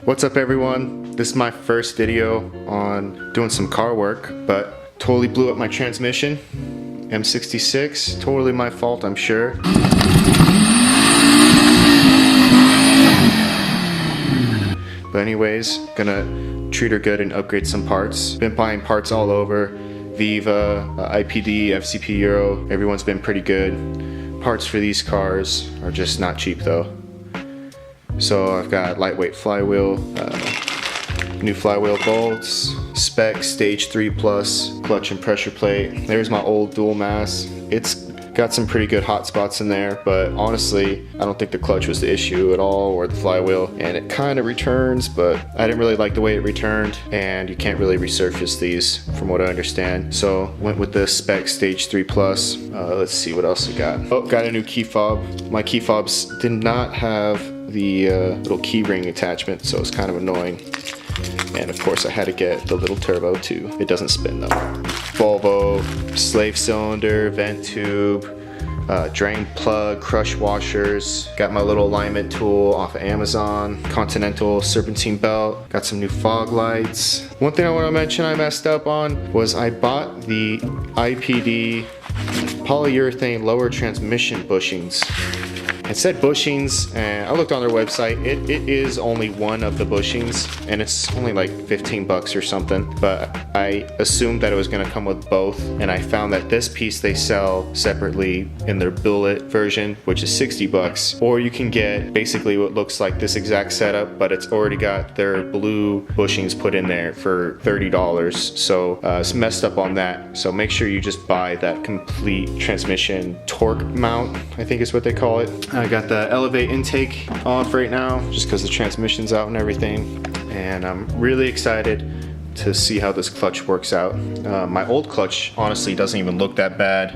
What's up everyone? This is my first video on doing some car work, but totally blew up my transmission. M66, totally my fault, I'm sure. But anyways, gonna treat her good and upgrade some parts. Been buying parts all over. Viva, IPD, FCP Euro, everyone's been pretty good. Parts for these cars are just not cheap though. So I've got lightweight flywheel, new flywheel bolts, spec stage 3 plus, clutch and pressure plate. There's my old dual mass. It's got some pretty good hot spots in there, but honestly, I don't think the clutch was the issue at all, or the flywheel, and it kind of returns, but I didn't really like the way it returned, and you can't really resurface these from what I understand. So went with the spec stage 3 plus. Let's see what else we got. Oh, got a new key fob. My key fobs did not have the little key ring attachment, so it's kind of annoying. And of course I had to get the little turbo too. It doesn't spin though. Volvo slave cylinder, vent tube, drain plug, crush washers. Got my little alignment tool off of Amazon. Continental serpentine belt. Got some new fog lights. One thing I want to mention I messed up on was I bought the IPD polyurethane lower transmission bushings. It said bushings, and I looked on their website. It is only one of the bushings, and it's only like 15 bucks or something. But I assumed that it was going to come with both, and I found that this piece they sell separately in their billet version, which is 60 bucks. Or you can get basically what looks like this exact setup, but it's already got their blue bushings put in there for $30. So it's messed up on that. So make sure you just buy that complete transmission torque mount, I think is what they call it. I got the Elevate intake off right now just because the transmission's out and everything, and I'm really excited to see how this clutch works out. My old clutch honestly doesn't even look that bad.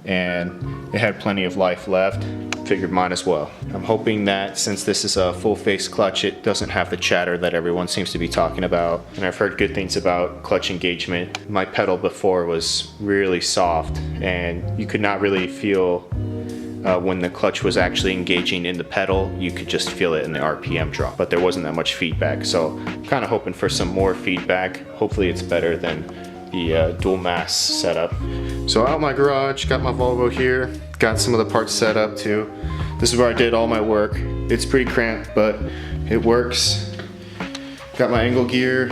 And it had plenty of life left. Figured mine as well. I'm hoping that since this is a full face clutch, it doesn't have the chatter that everyone seems to be talking about. And I've heard good things about clutch engagement. My pedal before was really soft, and you could not really feel when the clutch was actually engaging in the pedal. You could just feel it in the RPM drop, but there wasn't that much feedback. So I'm kind of hoping for some more feedback. Hopefully it's better than the dual mass setup. So out in my garage, got my Volvo here, got some of the parts set up too. This is where I did all my work. It's pretty cramped, but it works. Got my angle gear,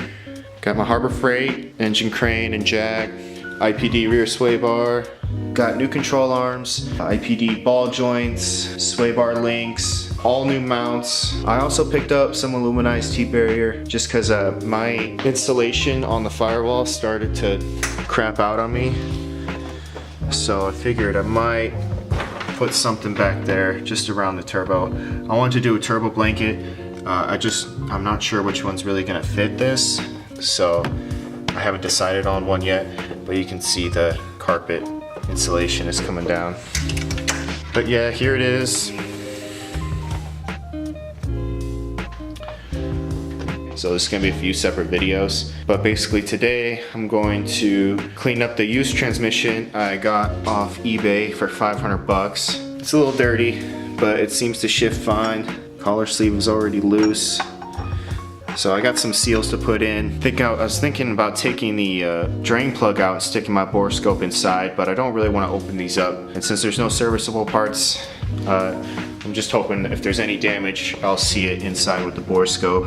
got my Harbor Freight, engine crane and jack, IPD rear sway bar, got new control arms, IPD ball joints, sway bar links, all new mounts. I also picked up some aluminized T-barrier just because my installation on the firewall started to crap out on me. So I figured I might put something back there just around the turbo. I wanted to do a turbo blanket. I'm not sure which one's really gonna fit this, so I haven't decided on one yet, but you can see the carpet insulation is coming down. But yeah, here it is. So this is going to be a few separate videos, but basically today I'm going to clean up the used transmission I got off eBay for 500 bucks. It's a little dirty, but it seems to shift fine. Collar sleeve is already loose. So I got some seals to put in. I was thinking about taking the drain plug out and sticking my bore scope inside, but I don't really want to open these up. And since there's no serviceable parts, I'm just hoping if there's any damage, I'll see it inside with the bore scope.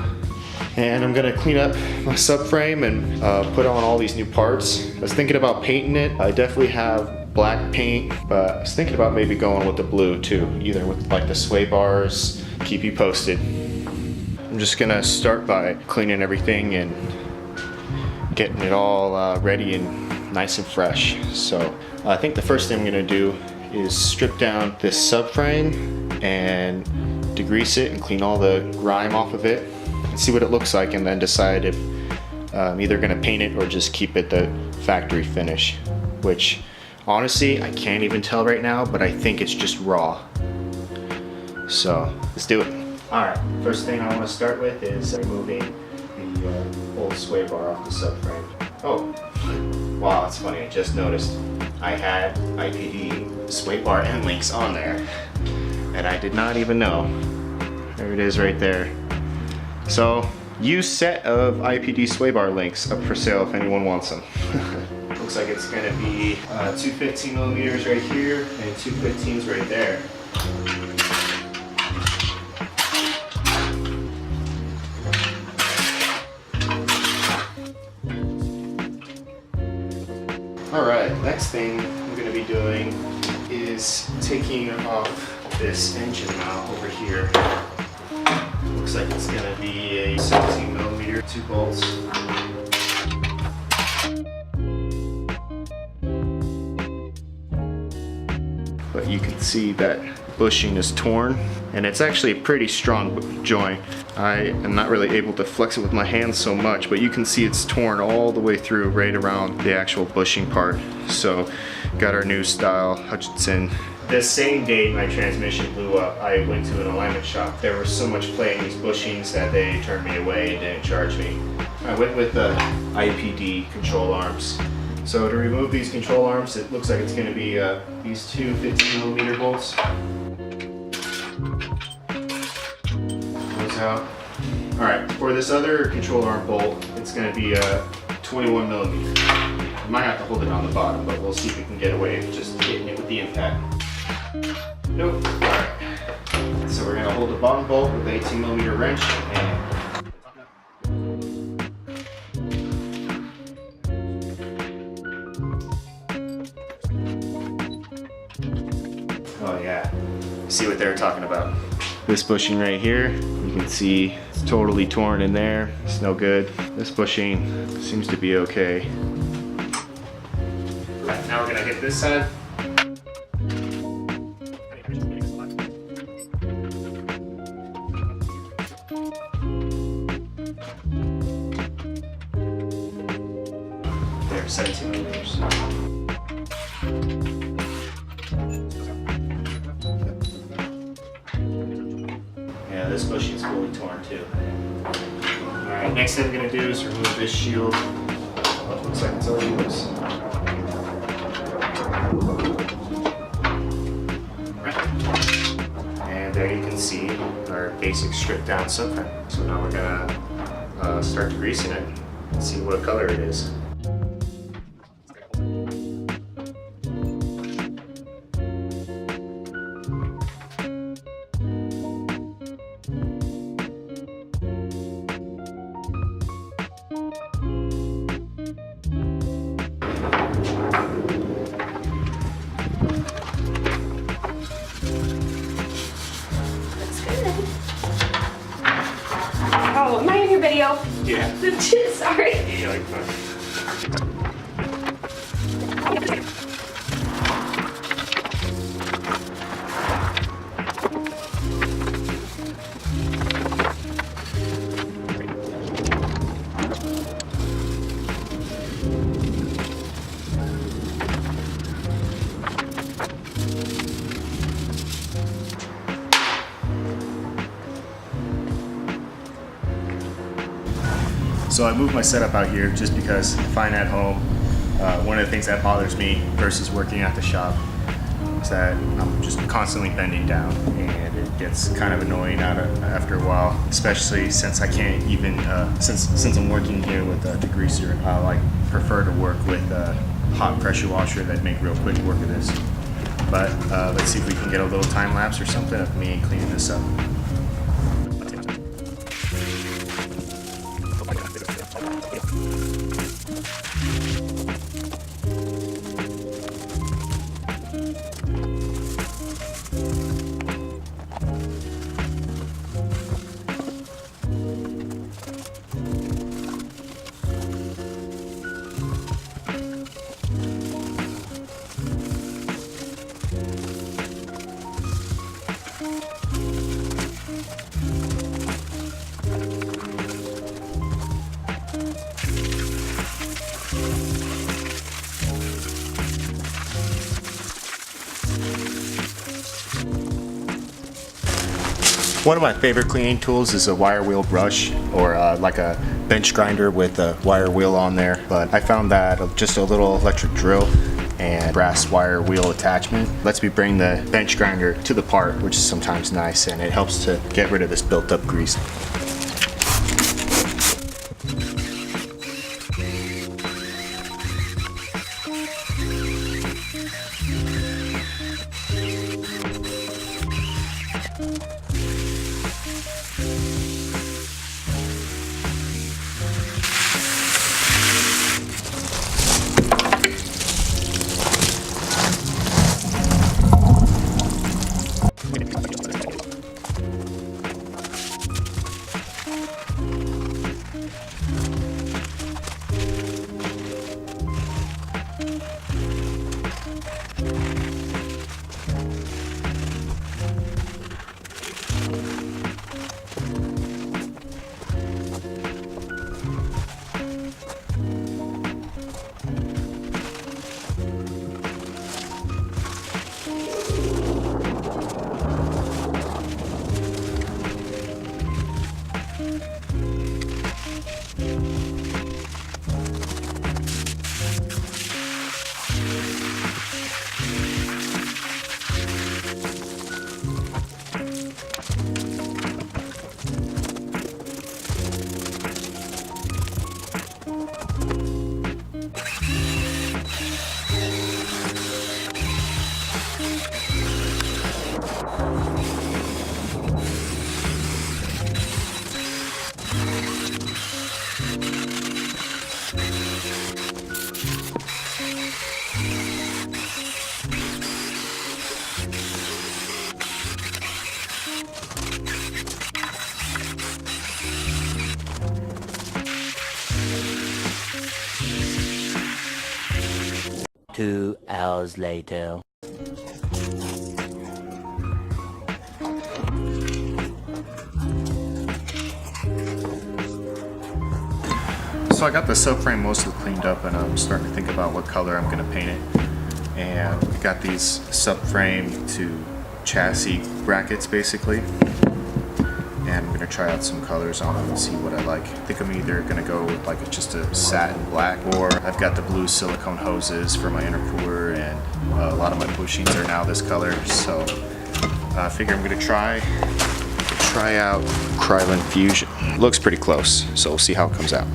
And I'm gonna clean up my subframe and put on all these new parts. I was thinking about painting it. I definitely have black paint, but I was thinking about maybe going with the blue too, either with like the sway bars. Keep you posted. I'm just gonna start by cleaning everything and getting it all ready and nice and fresh. So I think the first thing I'm gonna do is strip down this subframe and degrease it and clean all the grime off of it. See what it looks like, and then decide if I'm either gonna paint it or just keep it the factory finish, which honestly I can't even tell right now, but I think it's just raw. So let's do it. Alright, first thing I want to start with is removing the old sway bar off the subframe. Oh, wow, that's funny. I just noticed I had IPD sway bar end links on there, and I did not even know. There it is right there. So, used set of IPD sway bar links up for sale if anyone wants them. Looks like it's gonna be 215 millimeters right here and 215s right there. Alright, next thing I'm going to be doing is taking off this engine mount over here. Looks like it's going to be a 17 millimeter, 2 bolts. But you can see that bushing is torn, and it's actually a pretty strong joint. I am not really able to flex it with my hands so much, but you can see it's torn all the way through right around the actual bushing part. So got our new style Hutchinson. The same day my transmission blew up, I went to an alignment shop. There was so much play in these bushings that they turned me away and didn't charge me. I went with the IPD control arms. So to remove these control arms, it looks like it's going to be these two 15 millimeter bolts. Goes out. Alright, for this other control arm bolt, it's going to be 21 millimeter. I might have to hold it on the bottom, but we'll see if we can get away with just hitting it with the impact. Nope. Alright. So we're going to hold the bottom bolt with the 18 millimeter wrench and oh yeah, see what they were talking about. This bushing right here, you can see it's totally torn in there. It's no good. This bushing seems to be okay. Right, now we're gonna hit this side. There, 17 millimeters. Yeah, this bushing is fully torn too. Alright, next thing I'm going to do is remove this shield. Oh, it looks like it's already loose. And there you can see our basic stripped down subframe. So now we're going to start greasing it and see what color it is. Oh, am I in your video? Yeah. Sorry. Yeah, like that. So I moved my setup out here just because I find at home, one of the things that bothers me versus working at the shop is that I'm just constantly bending down, and it gets kind of annoying after a while, especially since I can't even, since I'm working here with the degreaser, I prefer to work with a hot pressure washer that make real quick work of this. But let's see if we can get a little time lapse or something of me cleaning this up. One of my favorite cleaning tools is a wire wheel brush, or like a bench grinder with a wire wheel on there. But I found that just a little electric drill and brass wire wheel attachment lets me bring the bench grinder to the part, which is sometimes nice, and it helps to get rid of this built up grease. Two hours later. So I got the subframe mostly cleaned up, and I'm starting to think about what color I'm going to paint it. And I got these subframe to chassis brackets basically. And I'm going to try out some colors on them and see what I like. I think I'm either going to go with like just a satin black, or I've got the blue silicone hoses for my intercooler, and a lot of my bushings are now this color. So I figure I'm going to try out Krylon Fusion. Looks pretty close, so we'll see how it comes out.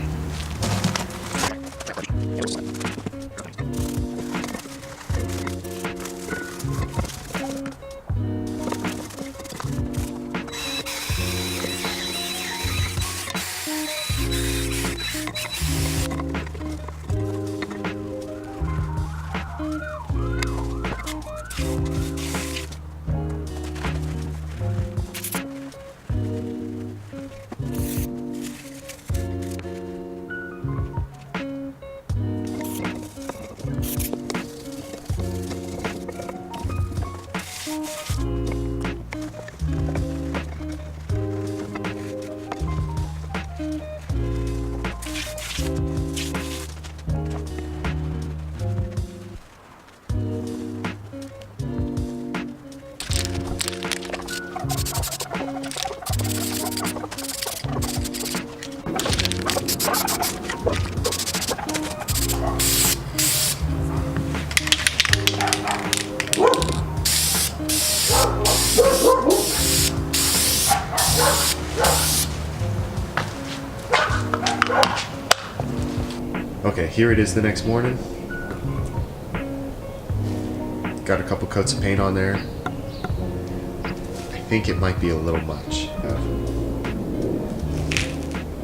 Okay, here it is the next morning. Got a couple coats of paint on there. I think it might be a little much.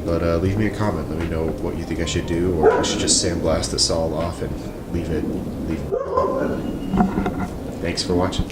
But leave me a comment. Let me know what you think I should do, or I should just sandblast this all off and leave it. Thanks for watching.